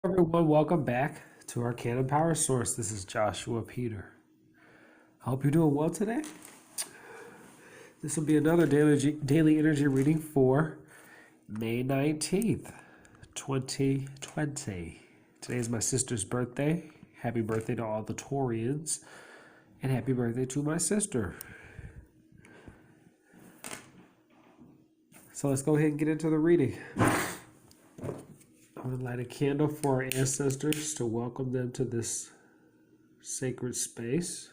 Everyone, welcome back to our Canon Power Source. This is Joshua Peter. I hope you're doing well today. This will be another daily energy reading for May 19th, 2020. Today is my sister's birthday. Happy birthday to all the Taurians, and happy birthday to my sister. So let's go ahead and get into the reading. I'm going to light a candle for our ancestors to welcome them to this sacred space.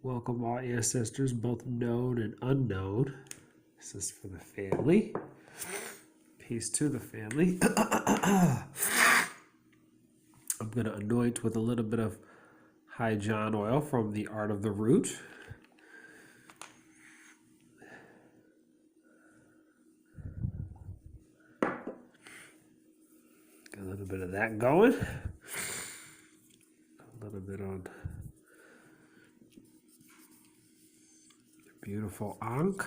Welcome all ancestors, both known and unknown. This is for the family. Peace to the family. I'm going to anoint with a little bit of High John oil from the Art of the Root. A little bit of that going. A little bit on beautiful Ankh.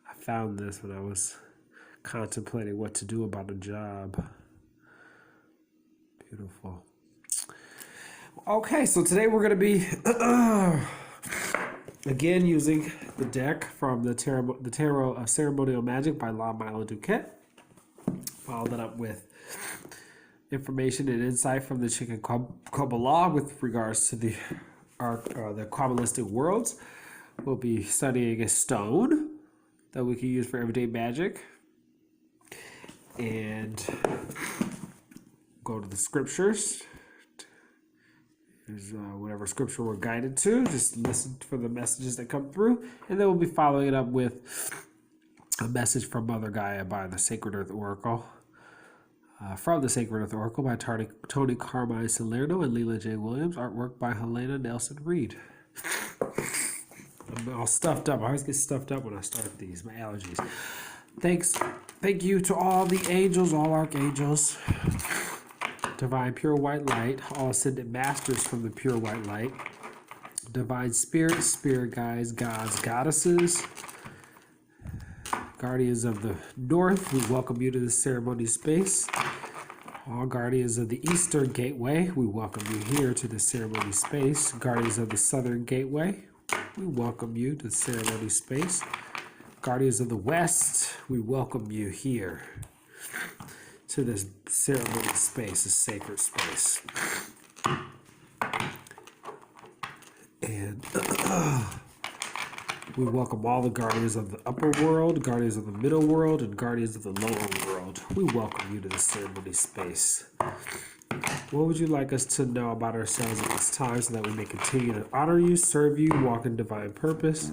I found this when I was contemplating what to do about a job. Beautiful. Okay, so today we're going to be again using the deck from the Tarot of Ceremonial Magic by La Milo Duquette. Followed that up with information and insight from the Chicken Kabbalah with regards to the Kabbalistic worlds. We'll be studying a stone that we can use for everyday magic, and go to the scriptures. There's whatever scripture we're guided to. Just listen for the messages that come through, and then we'll be following it up with a message from Mother Gaia by the Sacred Earth Oracle. From the Sacred Earth Oracle by Tony Carmine Salerno and Leela J. Williams. Artwork by Helena Nelson Reed. I'm all stuffed up. I always get stuffed up when I start these. My allergies. Thank you to all the angels, all archangels, divine pure white light, all ascended masters from the pure white light, divine spirits, spirit guides, gods, goddesses, guardians of the north, we welcome you to this ceremony space. All guardians of the eastern gateway, we welcome you here to the ceremony space. Guardians of the southern gateway, we welcome you to the ceremony space. Guardians of the west, we welcome you here to this ceremony space, this sacred space. And we welcome all the guardians of the upper world, guardians of the middle world, and guardians of the lower world. We welcome you to the ceremony space. What would you like us to know about ourselves at this time so that we may continue to honor you, serve you, walk in divine purpose,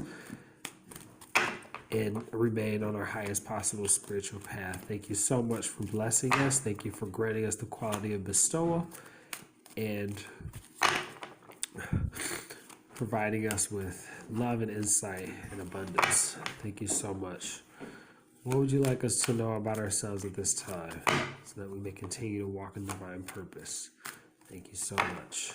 and remain on our highest possible spiritual path? Thank you so much for blessing us. Thank you for granting us the quality of bestowal and providing us with love and insight and abundance. Thank you so much. What would you like us to know about ourselves at this time so that we may continue to walk in divine purpose? Thank you so much.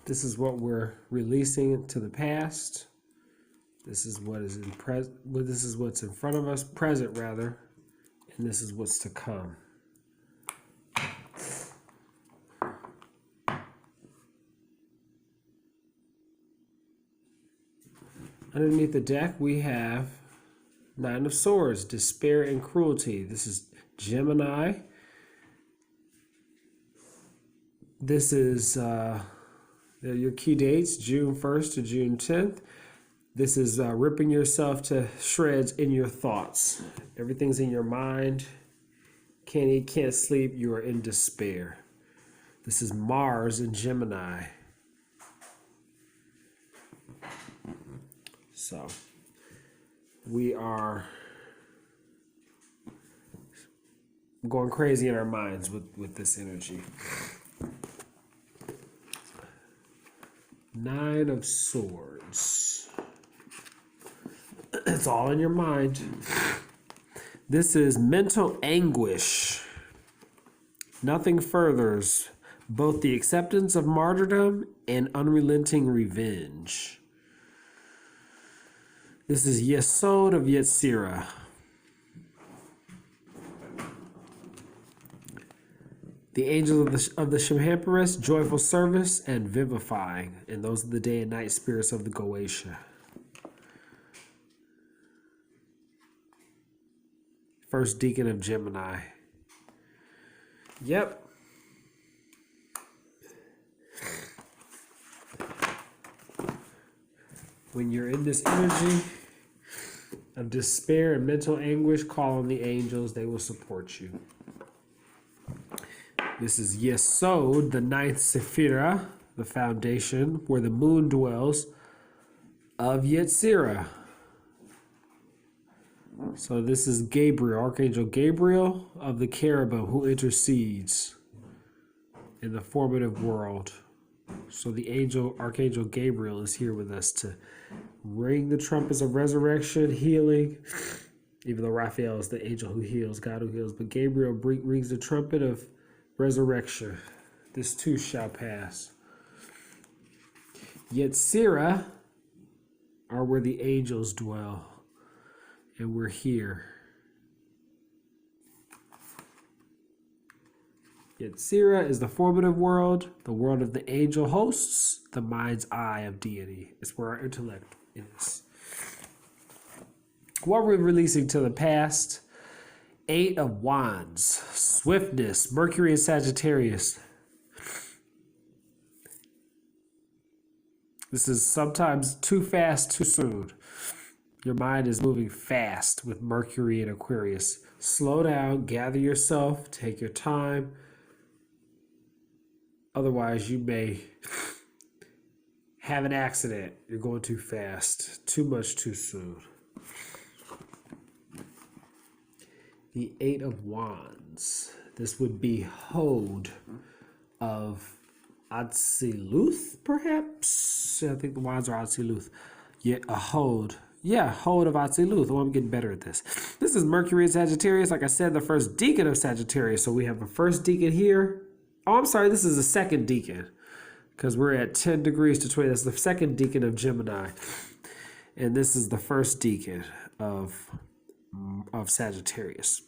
This is what we're releasing to the past. This is what is in this is what's in front of us, present rather, and this is what's to come. Underneath the deck, we have Nine of Swords, despair and cruelty. This is Gemini. This is your key dates, June 1st to June 10th. This is ripping yourself to shreds in your thoughts. Everything's in your mind. Can't eat, can't sleep. You are in despair. This is Mars in Gemini. So we are going crazy in our minds with this energy. Nine of Swords. It's all in your mind. This is mental anguish. Nothing furthers both the acceptance of martyrdom and unrelenting revenge. This is Yesod of Yetzirah. The angels of the Shemhamperes, joyful service and vivifying. And those are the day and night spirits of the Goetia. First deacon of Gemini. Yep. When you're in this energy of despair and mental anguish, call on the angels. They will support you. This is Yesod, the ninth Sephirah, the foundation, where the moon dwells, of Yetzirah. So this is Gabriel, Archangel Gabriel of the cherubim, who intercedes in the formative world. So the Archangel Gabriel is here with us to ring the trumpets of resurrection, healing. Even though Raphael is the angel who heals, God who heals, but Gabriel rings the trumpet of resurrection. This too shall pass. Yetzirah are where the angels dwell. And we're here. Yetzirah is the formative world, the world of the angel hosts, the mind's eye of deity. It's where our intellect is. What we're releasing to the past, 8 of Wands, swiftness, Mercury and Sagittarius. This is sometimes too fast, too soon. Your mind is moving fast with Mercury and Aquarius. Slow down, gather yourself, take your time. Otherwise, you may have an accident. You're going too fast, too much too soon. The 8 of Wands. This would be Hod of Atziluth, perhaps? I think the Wands are Atziluth. Yeah, a Hod. Yeah, Hod of Atziluth. Oh, I'm getting better at this. This is Mercury in Sagittarius. Like I said, the first deacon of Sagittarius. So we have a first deacon here. Oh, I'm sorry. This is the second deacon because we're at 10 degrees to 20. That's the second deacon of Gemini. And this is the first deacon of Sagittarius.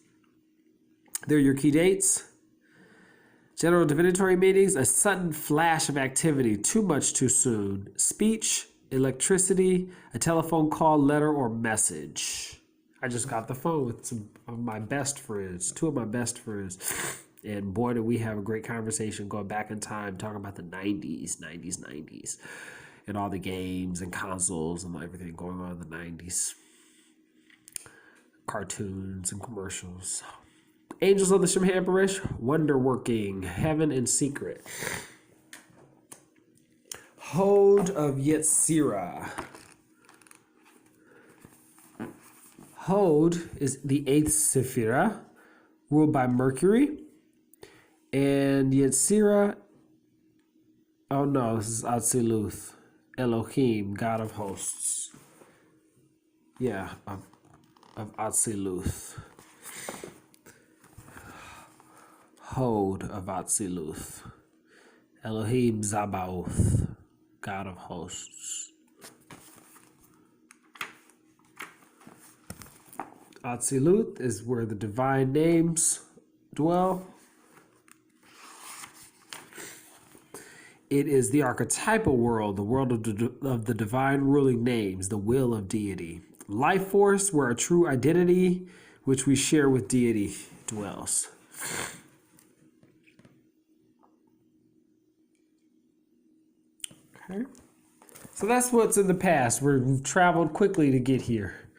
There are your key dates. General divinatory meetings, a sudden flash of activity, too much too soon. Speech, electricity, a telephone call, letter, or message. I just got the phone with some of my best friends, 2 of my best friends. And boy, did we have a great conversation going back in time, talking about the 90s, and all the games and consoles and everything going on in the 90s. Cartoons and commercials. Angels of the Shemhamperes, wonder working, heaven and secret. Hod of Yetzirah. Hod is the 8th Sephirah, ruled by Mercury. And Yetzirah, oh no, this is Atziluth, Elohim, God of hosts. Yeah, of Atziluth. Hod of Atziluth. Elohim Zabaoth, God of hosts. Atziluth is where the divine names dwell. It is the archetypal world, the world of the divine ruling names, the will of deity. Life force, where our true identity, which we share with deity, dwells. Okay. So that's what's in the past. We've traveled quickly to get here.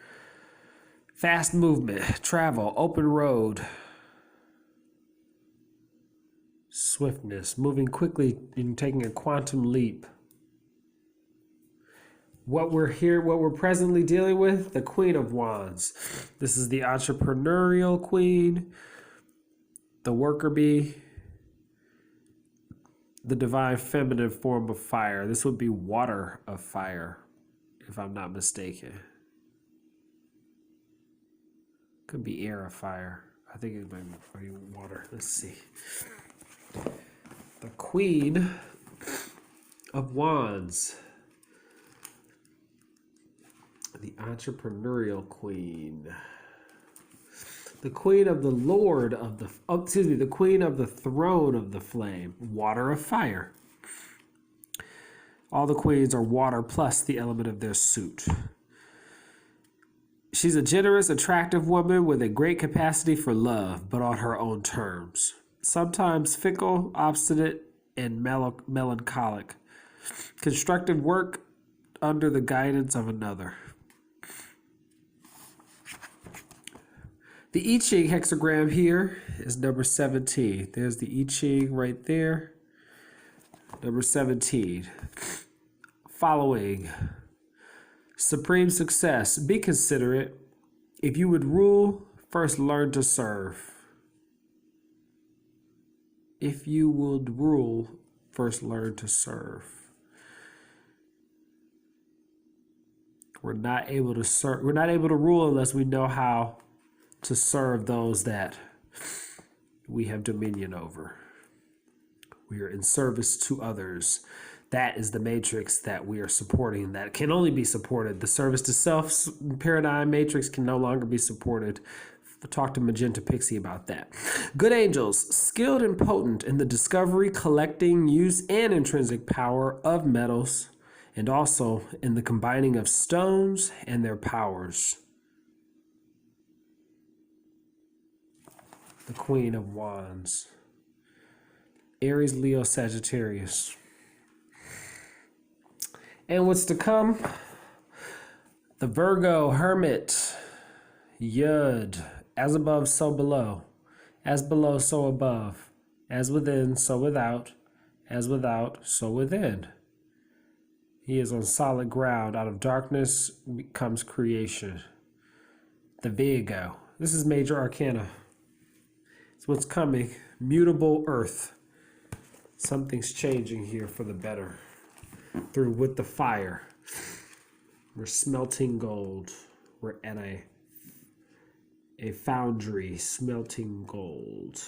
Fast movement, travel, open road. Swiftness, moving quickly and taking a quantum leap. What we're presently dealing with, the Queen of Wands. This is the entrepreneurial queen, the worker bee, the divine feminine form of fire. This would be water of fire, if I'm not mistaken. Could be air of fire. I think it might be water. Let's see. The Queen of Wands. The entrepreneurial queen. The queen of the Lord of the, the queen of the throne of the flame. Water of fire. All the queens are water plus the element of their suit. She's a generous, attractive woman with a great capacity for love, but on her own terms. Sometimes fickle, obstinate, and melancholic. Constructive work under the guidance of another. The I Ching hexagram here is number 17. There's the I Ching right there. Number 17. Following. Supreme success. Be considerate. If you would rule, first learn to serve. If you would rule, first learn to serve. We're not able to serve. We're not able to rule unless we know how to serve those that we have dominion over. We are in service to others. That is the matrix that we are supporting. That can only be supported. The service to self paradigm matrix can no longer be supported. Talk to Magenta Pixie about that. Good angels, skilled and potent in the discovery, collecting, use, and intrinsic power of metals, and also in the combining of stones and their powers. The Queen of Wands. Aries, Leo, Sagittarius. And what's to come? The Virgo Hermit. Yud. As above, so below. As below, so above. As within, so without. As without, so within. He is on solid ground. Out of darkness comes creation. The Virgo. This is major arcana. It's what's coming. Mutable earth. Something's changing here for the better. Through with the fire. We're smelting gold. We're at a foundry smelting gold.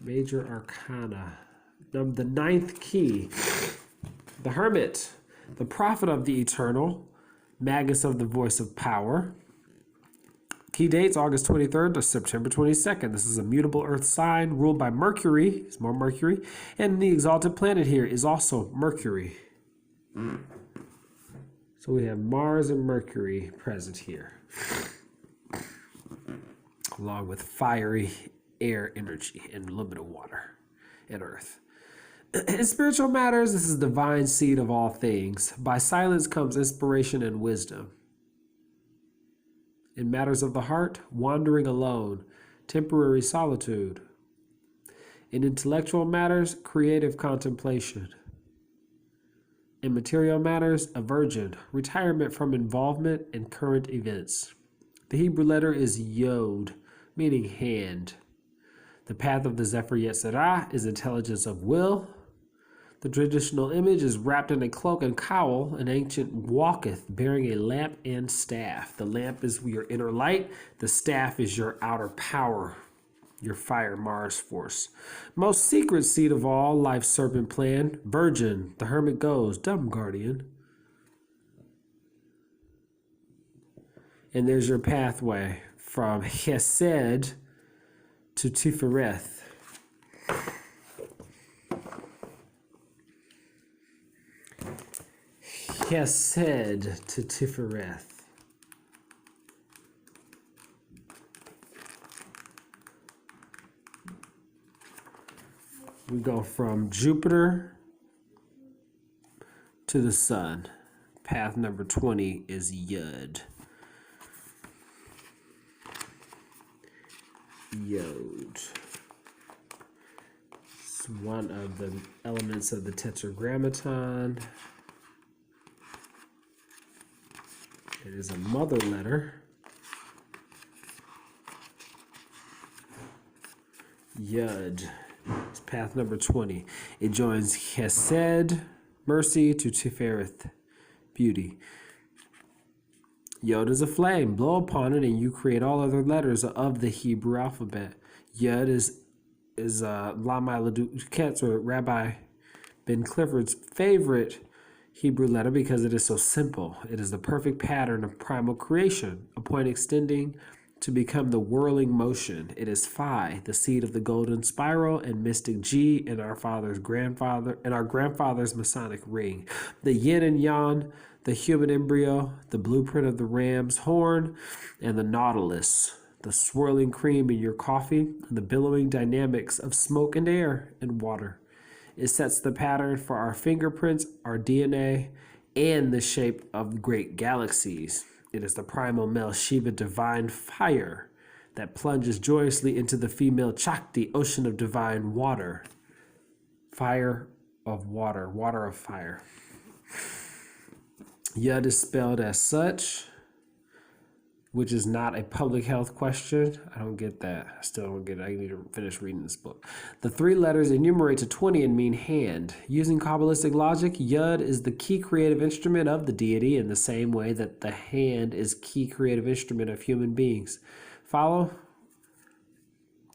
Major arcana. The ninth key. The Hermit. The prophet of the eternal. Magus of the voice of power. Key dates August 23rd to September 22nd. This is a mutable earth sign ruled by Mercury. It's more Mercury. And the exalted planet here is also Mercury. So we have Mars and Mercury present here. Along with fiery air energy and a little bit of water and earth. In spiritual matters, this is the divine seed of all things. By silence comes inspiration and wisdom. In matters of the heart, wandering alone, temporary solitude. In intellectual matters, creative contemplation. In material matters, a virgin, retirement from involvement in current events. The Hebrew letter is Yod, meaning hand. The path of the Zephyr Yetzirah is intelligence of will. The traditional image is wrapped in a cloak and cowl. An ancient walketh, bearing a lamp and staff. The lamp is your inner light. The staff is your outer power, your fire Mars force. Most secret seed of all, life's serpent plan. Virgin, the hermit goes, dumb guardian. And there's your pathway from Chesed to Tifereth. Chesed to Tifereth. We go from Jupiter to the sun. Path number 20 is Yud. Yod. It's one of the elements of the Tetragrammaton. It is a mother letter. Yud. It's path number 20. It joins Chesed, mercy, to Tiferet, beauty. Yod is a flame. Blow upon it, and you create all other letters of the Hebrew alphabet. Yod is Lamai Laduketz, or Rabbi Ben Clifford's favorite Hebrew letter because it is so simple. It is the perfect pattern of primal creation, a point extending to become the whirling motion. It is Phi, the seed of the golden spiral, and mystic G in our grandfather's Masonic ring. The yin and yang, the human embryo, the blueprint of the ram's horn, and the nautilus, the swirling cream in your coffee, and the billowing dynamics of smoke and air and water. It sets the pattern for our fingerprints, our DNA, and the shape of great galaxies. It is the primal male Shiva divine fire that plunges joyously into the female Chakti ocean of divine water. Fire of water, water of fire. Yud is spelled as such, which is not a public health question. I don't get that. I still don't get it. I need to finish reading this book. The three letters enumerate to 20 and mean hand. Using Kabbalistic logic, Yud is the key creative instrument of the deity in the same way that the hand is key creative instrument of human beings. Follow?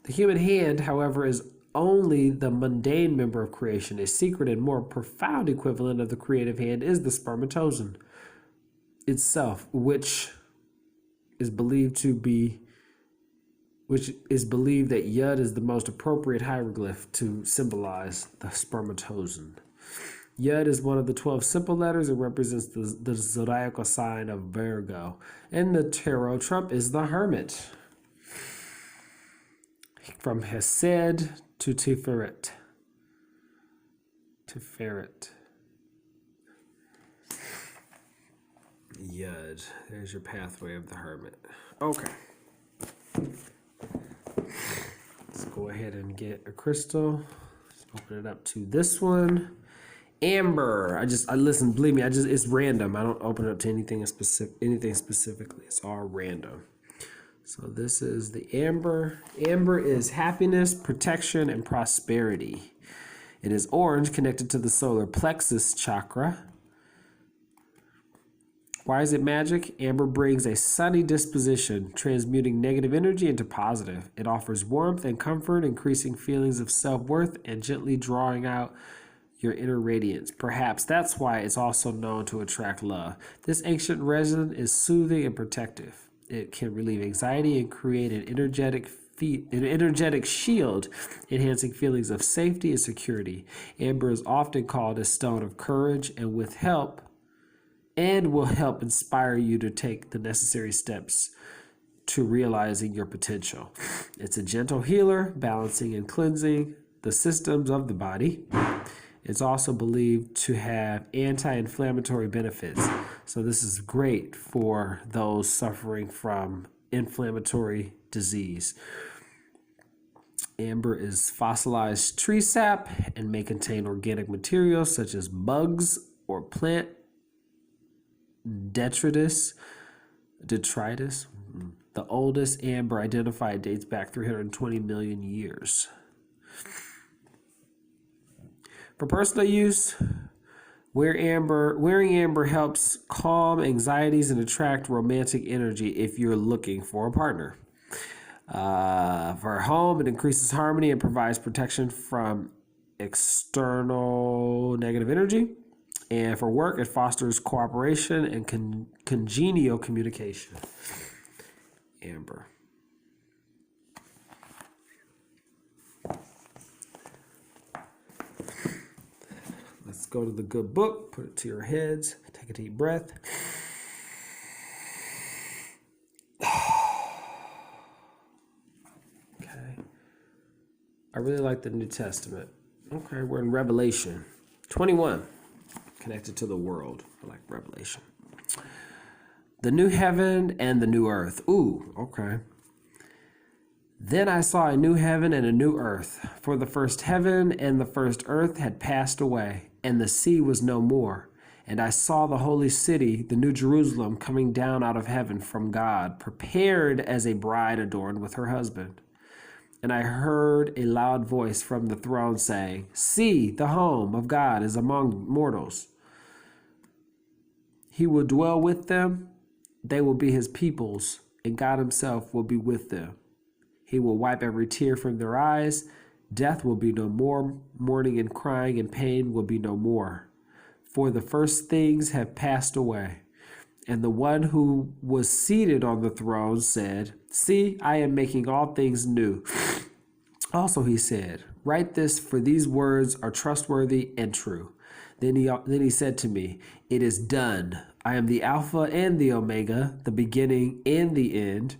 The human hand, however, is only the mundane member of creation. A secret and more profound equivalent of the creative hand is the spermatozoon itself, which is believed that Yud is the most appropriate hieroglyph to symbolize the spermatozoon. Yud is one of the 12 simple letters. It represents the zodiacal sign of Virgo. And the tarot trump is the Hermit. From Hesed to Tiferet. Tiferet. Yud. There's your pathway of the Hermit. Okay. Let's go ahead and get a crystal. Let's open it up to this one. Amber. I listen, believe me, it's random. I don't open it up to anything specifically. It's all random. So this is the amber. Amber is happiness, protection, and prosperity. It is orange, connected to the solar plexus chakra. Why is it magic? Amber brings a sunny disposition, transmuting negative energy into positive. It offers warmth and comfort, increasing feelings of self-worth and gently drawing out your inner radiance. Perhaps that's why it's also known to attract love. This ancient resin is soothing and protective. It can relieve anxiety and create an energetic shield, enhancing feelings of safety and security. Amber is often called a stone of courage and will help inspire you to take the necessary steps to realizing your potential. It's a gentle healer, balancing and cleansing the systems of the body. It's also believed to have anti-inflammatory benefits. So this is great for those suffering from inflammatory disease. Amber is fossilized tree sap and may contain organic materials such as bugs or plant detritus. The oldest amber identified dates back 320 million years. For personal use, wearing amber helps calm anxieties and attract romantic energy if you're looking for a partner. For a home, it increases harmony and provides protection from external negative energy. And for work, it fosters cooperation and congenial communication. Amber. Let's go to the good book. Put it to your heads. Take a deep breath. Okay. I really like the New Testament. Okay, we're in Revelation 21. Connected to the world. I like Revelation. The new heaven and the new earth. Ooh, okay. Then I saw a new heaven and a new earth, for the first heaven and the first earth had passed away, and the sea was no more. And I saw the holy city, the new Jerusalem, coming down out of heaven from God, prepared as a bride adorned with her husband. And I heard a loud voice from the throne saying, "See, the home of God is among mortals. He will dwell with them. They will be his peoples, and God himself will be with them. He will wipe every tear from their eyes. Death will be no more. Mourning and crying and pain will be no more. For the first things have passed away." And the one who was seated on the throne said, "See, I am making all things new." Also he said, "Write this, for these words are trustworthy and true." Then he said to me, "It is done. I am the Alpha and the Omega, the beginning and the end.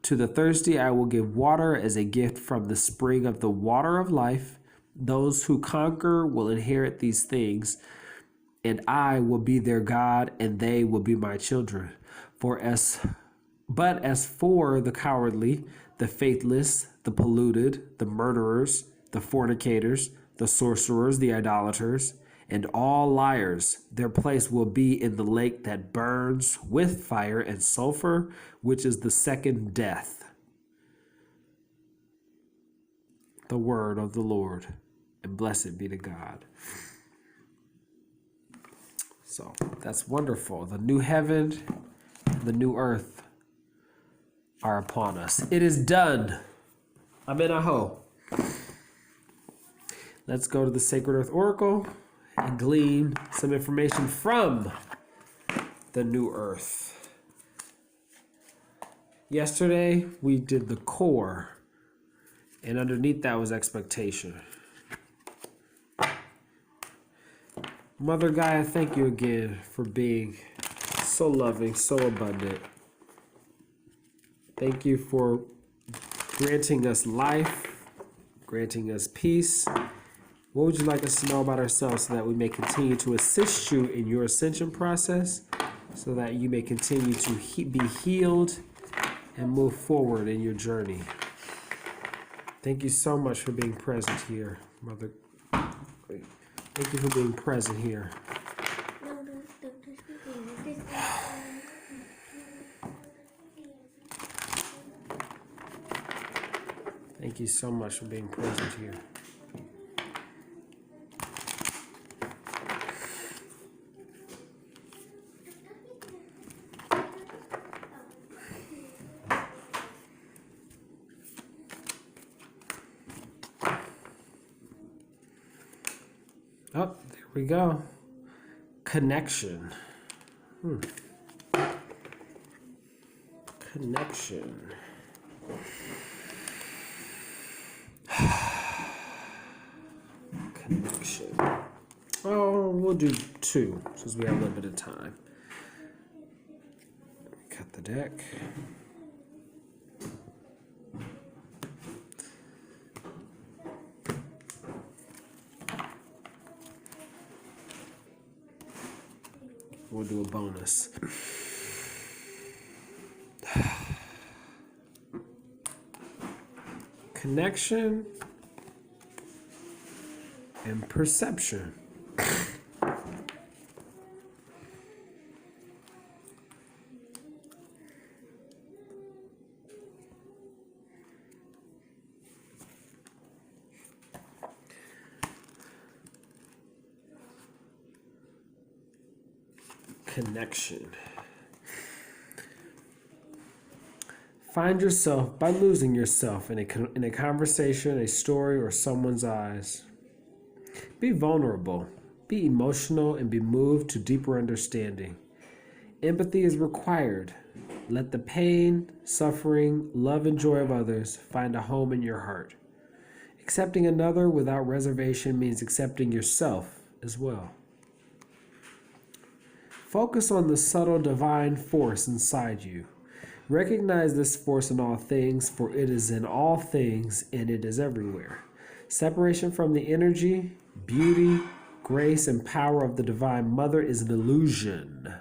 To the thirsty I will give water as a gift from the spring of the water of life. Those who conquer will inherit these things, and I will be their God, and they will be my children. But as for the cowardly, the faithless, the polluted, the murderers, the fornicators, the sorcerers, the idolaters, and all liars, their place will be in the lake that burns with fire and sulfur, which is the second death." The word of the Lord, and blessed be to God. So that's wonderful. The new heaven, the new earth are upon us. It is done. Amen. Aho. Let's go to the Sacred Earth Oracle and glean some information from the new earth. Yesterday we did the core, and underneath that was expectation. Mother Gaia, thank you again for being so loving, so abundant. Thank you for granting us life, granting us peace. What would you like us to know about ourselves so that we may continue to assist you in your ascension process, so that you may continue to be healed and move forward in your journey? Thank you so much for being present here, Mother. Thank you for being present here. Thank you so much for being present here. Oh, there we go. Connection. Connection. Connection. Oh, we'll do two since we have a little bit of time. Cut the deck. We'll do a bonus. Connection and perception. Connection. Find yourself by losing yourself in a conversation, a story, or someone's eyes. Be vulnerable, be emotional, and be moved to deeper understanding. Empathy is required. Let the pain, suffering, love, and joy of others find a home in your heart. Accepting another without reservation means accepting yourself as well. Focus on the subtle divine force inside you. Recognize this force in all things, for it is in all things and it is everywhere. Separation from the energy, beauty, grace, and power of the Divine Mother is an illusion.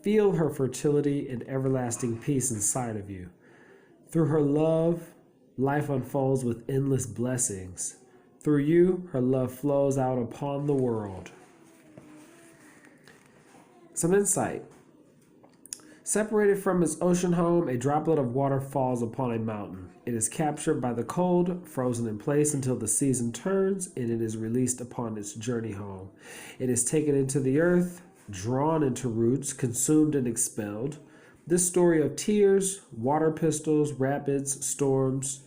Feel her fertility and everlasting peace inside of you. Through her love, life unfolds with endless blessings. Through you, her love flows out upon the world. Some insight. Separated from its ocean home, a droplet of water falls upon a mountain. It is captured by the cold, frozen in place until the season turns, and it is released upon its journey home. It is taken into the earth, drawn into roots, consumed and expelled. This story of tears, water pistols, rapids, storms,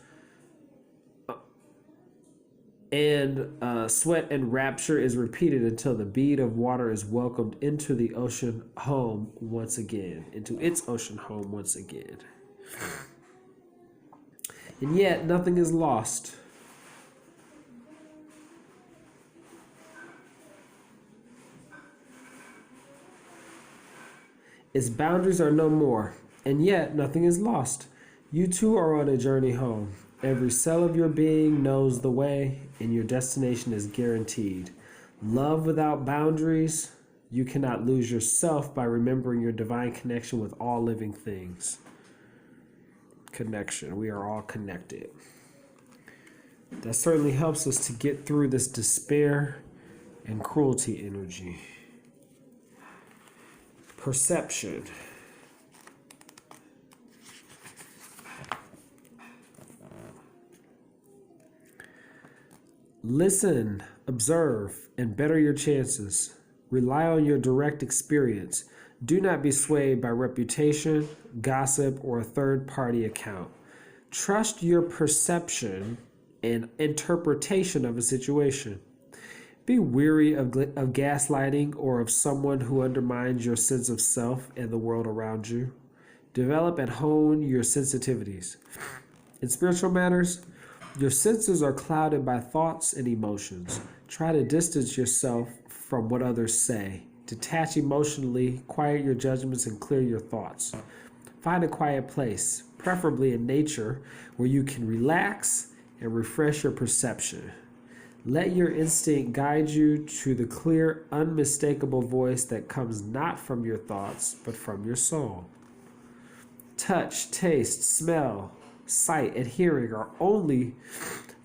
and sweat and rapture is repeated until the bead of water is welcomed into the ocean home once again, into its ocean home once again. And yet, nothing is lost. Its boundaries are no more, and yet nothing is lost. You too are on a journey home. Every cell of your being knows the way, and your destination is guaranteed. Love without boundaries. You cannot lose yourself by remembering your divine connection with all living things. Connection. We are all connected. That certainly helps us to get through this despair and cruelty energy. Perception. Listen, observe, and better your chances. Rely on your direct experience. Do not be swayed by reputation, gossip, or a third-party account. Trust your perception and interpretation of a situation. Be weary of gaslighting or of someone who undermines your sense of self and the world around you. Develop and hone your sensitivities. In spiritual matters, your senses are clouded by thoughts and emotions. Try to distance yourself from what others say. Detach emotionally, quiet your judgments, and clear your thoughts. Find a quiet place, preferably in nature, where you can relax and refresh your perception. Let your instinct guide you to the clear, unmistakable voice that comes not from your thoughts, but from your soul. Touch, taste, smell, sight, and hearing are only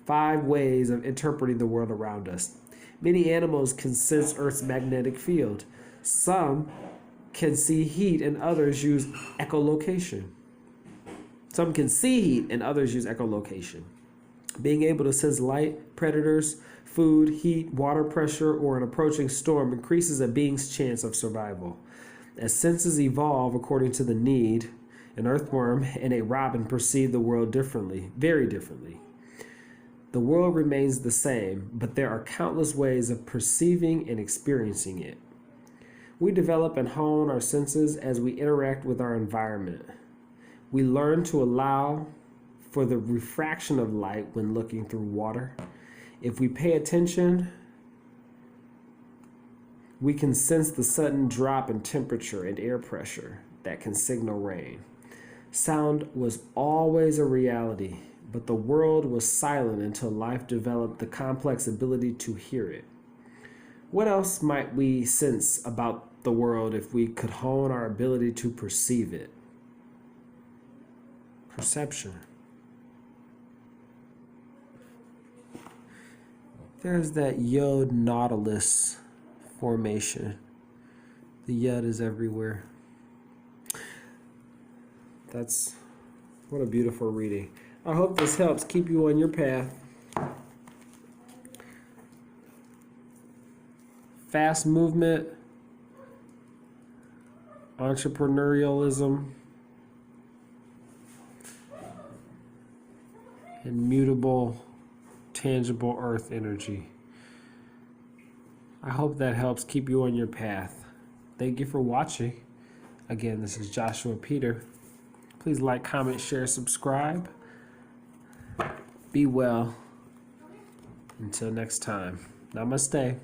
5 ways of interpreting the world around us. Many animals can sense Earth's magnetic field. Some can see heat and others use echolocation. Some can see heat and others use echolocation. Being able to sense light, predators, food, heat, water pressure, or an approaching storm increases a being's chance of survival. As senses evolve according to the need, an earthworm and a robin perceive the world differently, very differently. The world remains the same, but there are countless ways of perceiving and experiencing it. We develop and hone our senses as we interact with our environment. We learn to allow for the refraction of light when looking through water. If we pay attention, we can sense the sudden drop in temperature and air pressure that can signal rain. Sound was always a reality, but the world was silent until life developed the complex ability to hear it. What else might we sense about the world if we could hone our ability to perceive it? Perception. There's that Yod Nautilus formation. The Yod is everywhere. What a beautiful reading. I hope this helps keep you on your path. Fast movement, entrepreneurialism, and mutable, tangible earth energy. I hope that helps keep you on your path. Thank you for watching. Again, this is Joshua Peter. Please like, comment, share, subscribe. Be well. Until next time. Namaste.